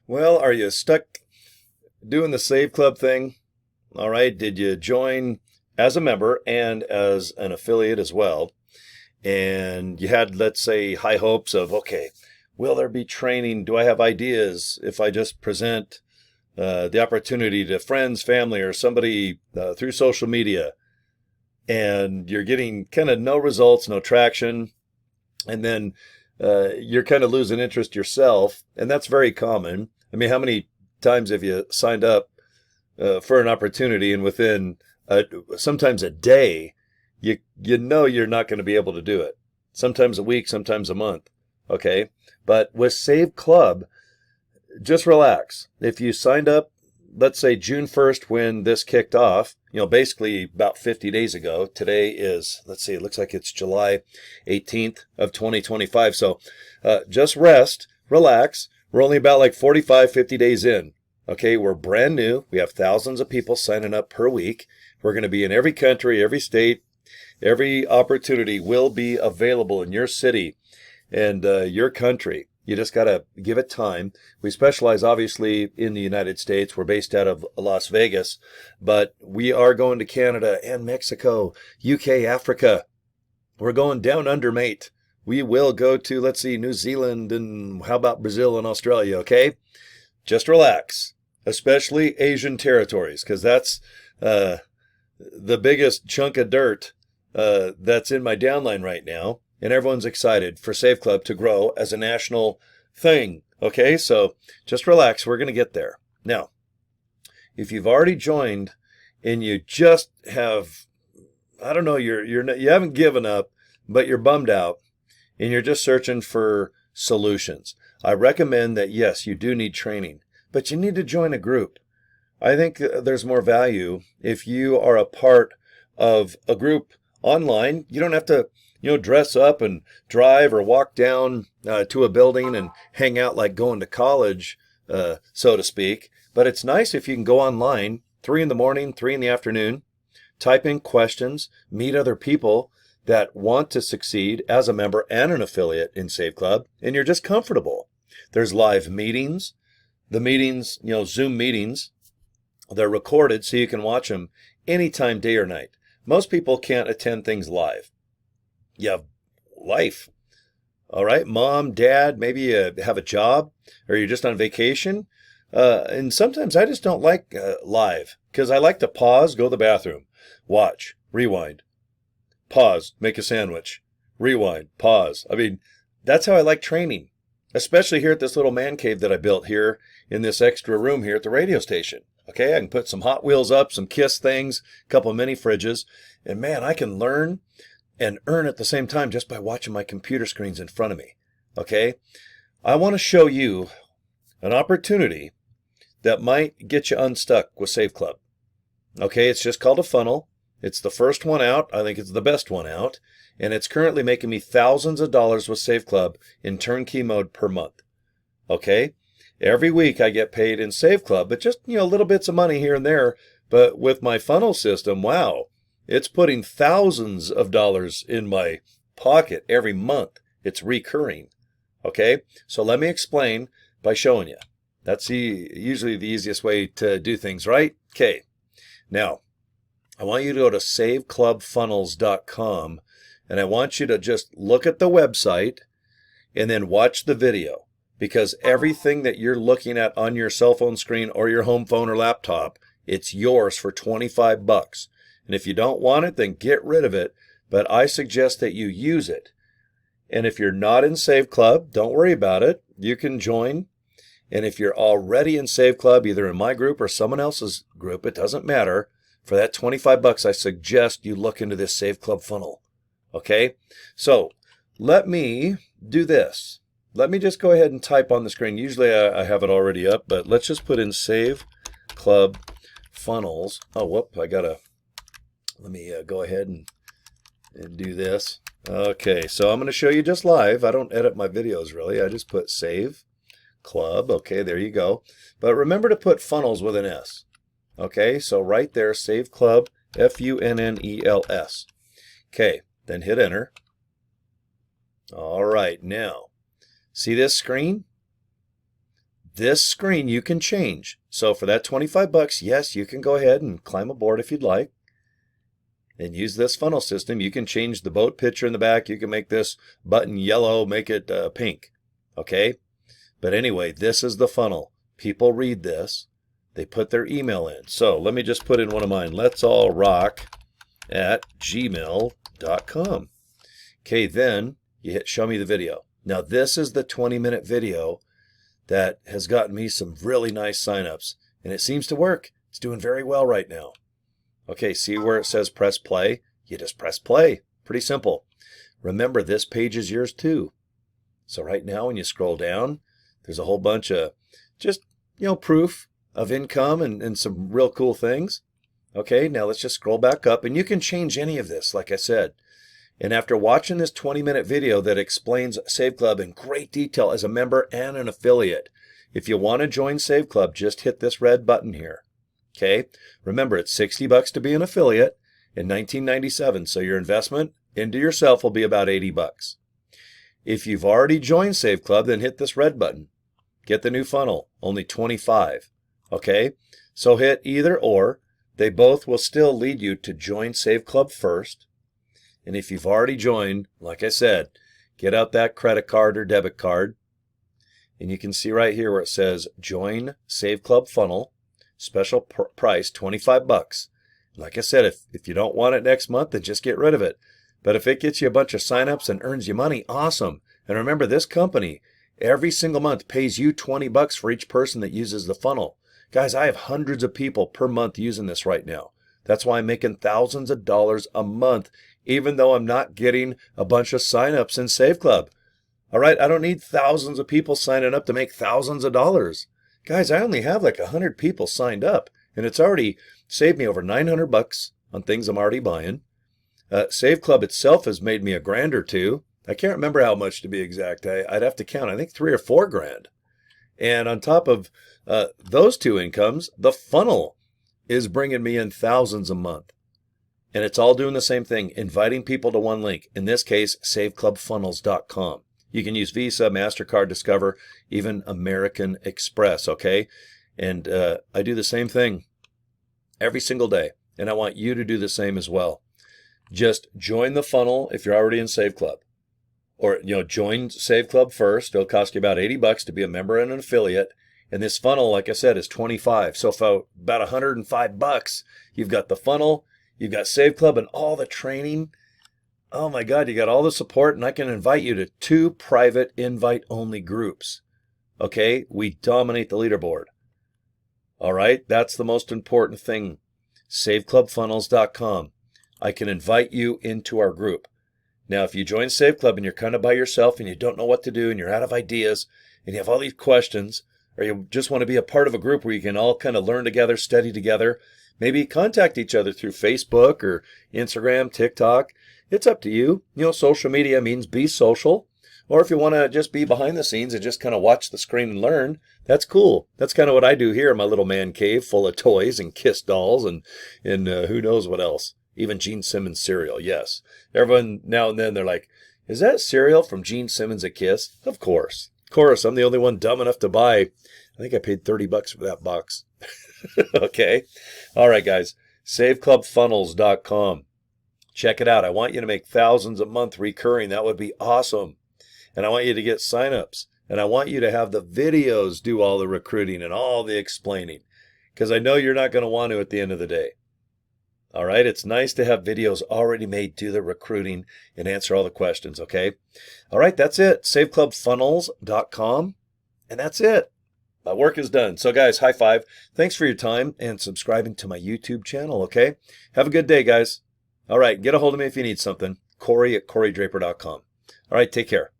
Well, are you stuck doing the Save Club thing? All right. Did you join as a member and as an affiliate as well? And you had, let's say, high hopes of, okay, will there be training? Do I have ideas if I just present the opportunity to friends, family, or somebody through social media? And you're getting kind of no results, no traction. And then you're kind of losing interest yourself. And that's very common. I mean, how many times have you signed up for an opportunity and within sometimes a day, you know you're not going to be able to do it. Sometimes a week, sometimes a month. Okay. But with Save Club, just relax. If you signed up, let's say June 1st when this kicked off, basically about 50 days ago. Today is, let's see, it looks like it's July 18th of 2025. So just rest, relax. We're only about like 45, 50 days in. Okay, we're brand new. We have thousands of people signing up per week. We're going to be in every country, every state. Every opportunity will be available in your city and your country. You just got to give it time. We specialize obviously in the United States. We're based out of Las Vegas, but we are going to Canada and Mexico, UK, Africa. We're going down under, mate. We will go to, let's see, New Zealand and how about Brazil and Australia, okay? Just relax, especially Asian territories, because that's the biggest chunk of dirt that's in my downline right now. And everyone's excited for Save Club to grow as a national thing. Okay, so just relax. We're going to get there. Now, if you've already joined and you just have, I don't know, you haven't given up, but you're bummed out and you're just searching for solutions, I recommend that, yes, you do need training, but you need to join a group. I think there's more value if you are a part of a group online. You don't have to dress up and drive or walk down to a building and hang out like going to college, so to speak. But it's nice if you can go online 3 in the morning, 3 in the afternoon, type in questions, meet other people that want to succeed as a member and an affiliate in Save Club, and you're just comfortable. There's live meetings. The meetings, Zoom meetings, they're recorded so you can watch them anytime, day or night. Most people can't attend things live. You have life. All right, mom, dad, maybe you have a job or you're just on vacation. And sometimes I just don't like live because I like to pause, go to the bathroom, watch, rewind, pause, make a sandwich, rewind, pause. I mean, that's how I like training, especially here at this little man cave that I built here in this extra room here at the radio station. Okay, I can put some Hot Wheels up, some Kiss things, a couple of mini fridges, and man, I can learn and earn at the same time just by watching my computer screens in front of me. Okay? I want to show you an opportunity that might get you unstuck with Save Club. Okay, it's just called a funnel. It's the first one out. I think it's the best one out. And it's currently making me thousands of dollars with Save Club in turnkey mode per month. Okay? Every week I get paid in Save Club, but just, little bits of money here and there. But with my funnel system, wow. It's putting thousands of dollars in my pocket every month. It's recurring. Okay? So let me explain by showing you. That's usually the easiest way to do things, right? Okay. Now, I want you to go to saveclubfunnels.com and I want you to just look at the website and then watch the video, because everything that you're looking at on your cell phone screen or your home phone or laptop, it's yours for $25. And if you don't want it, then get rid of it. But I suggest that you use it. And if you're not in Save Club, don't worry about it. You can join. And if you're already in Save Club, either in my group or someone else's group, it doesn't matter. For that $25, I suggest you look into this Save Club funnel. Okay? So let me do this. Let me just go ahead and type on the screen. Usually I have it already up, but let's just put in Save Club Funnels. Oh, whoop, let me go ahead and do this. Okay, so I'm going to show you just live. I don't edit my videos really. I just put Save Club. Okay, there you go. But remember to put funnels with an S. Okay, so right there, Save Club, Funnels. Okay, then hit enter. All right, now, see this screen? this screen you can change. So for that 25 bucks, yes, you can go ahead and climb aboard if you'd like and use this funnel system. You can change the boat picture in the back. You can make this button yellow, make it pink. Okay? But anyway, this is the funnel. People read this. They put their email in. So let me just put in one of mine. Let's all rock at gmail.com. Okay, then you hit show me the video. Now this is the 20-minute video that has gotten me some really nice signups, and it seems to work. It's doing very well right now. Okay, see where it says press play? You just press play. Pretty simple. Remember, this page is yours too. So right now when you scroll down, there's a whole bunch of just, proof of income and some real cool things. Okay, now let's just scroll back up, and you can change any of this, like I said. And after watching this 20-minute video that explains Save Club in great detail as a member and an affiliate, if you want to join Save Club, just hit this red button here. Okay? Remember, it's $60 to be an affiliate in $19.97, so your investment into yourself will be about $80. If you've already joined Save Club, then hit this red button. Get the new funnel, only $25. Okay? So hit either or. They both will still lead you to join Save Club first. And if you've already joined, like I said, get out that credit card or debit card. And you can see right here where it says Join Save Club Funnel. Special price, $25. Like I said, if you don't want it next month, then just get rid of it. But if it gets you a bunch of signups and earns you money, awesome. And remember, this company, every single month, pays you $20 for each person that uses the funnel. Guys, I have hundreds of people per month using this right now. That's why I'm making thousands of dollars a month, even though I'm not getting a bunch of signups in Save Club. All right, I don't need thousands of people signing up to make thousands of dollars. Guys, I only have like 100 people signed up, and it's already saved me over $900 on things I'm already buying. Save Club itself has made me $1,000 or $2,000. I can't remember how much to be exact. I'd have to count. I think $3,000 or $4,000. And on top of those two incomes, the funnel is bringing me in thousands a month. And it's all doing the same thing, inviting people to one link. In this case, saveclubfunnels.com. You can use Visa, MasterCard, Discover, even American Express, okay? And I do the same thing every single day. And I want you to do the same as well. Just join the funnel if you're already in Save Club. Or, join Save Club first. It'll cost you about $80 to be a member and an affiliate. And this funnel, like I said, is $25. So for about $105, you've got the funnel, you've got Save Club, and all the training. Oh my God, you got all the support, and I can invite you to 2 private invite-only groups. Okay? We dominate the leaderboard. All right? That's the most important thing. SaveClubFunnels.com. I can invite you into our group. Now, if you join Save Club and you're kind of by yourself and you don't know what to do and you're out of ideas and you have all these questions, or you just want to be a part of a group where you can all kind of learn together, study together, maybe contact each other through Facebook or Instagram, TikTok. It's up to you. Social media means be social. Or if you want to just be behind the scenes and just kind of watch the screen and learn, that's cool. That's kind of what I do here in my little man cave full of toys and Kiss dolls and who knows what else. Even Gene Simmons cereal, yes. Everyone now and then they're like, is that cereal from Gene Simmons a Kiss? Of course. Of course, I'm the only one dumb enough to buy. I think I paid $30 for that box. Okay. All right, guys. SaveClubFunnels.com. Check it out. I want you to make thousands a month recurring. That would be awesome. And I want you to get signups. And I want you to have the videos do all the recruiting and all the explaining. Because I know you're not going to want to at the end of the day. All right, it's nice to have videos already made, do the recruiting, and answer all the questions, okay? All right, that's it. SaveClubFunnels.com, and that's it. My work is done. So, guys, high five. Thanks for your time and subscribing to my YouTube channel, okay? Have a good day, guys. All right, get a hold of me if you need something. Cory at CoryDraper.com. All right, take care.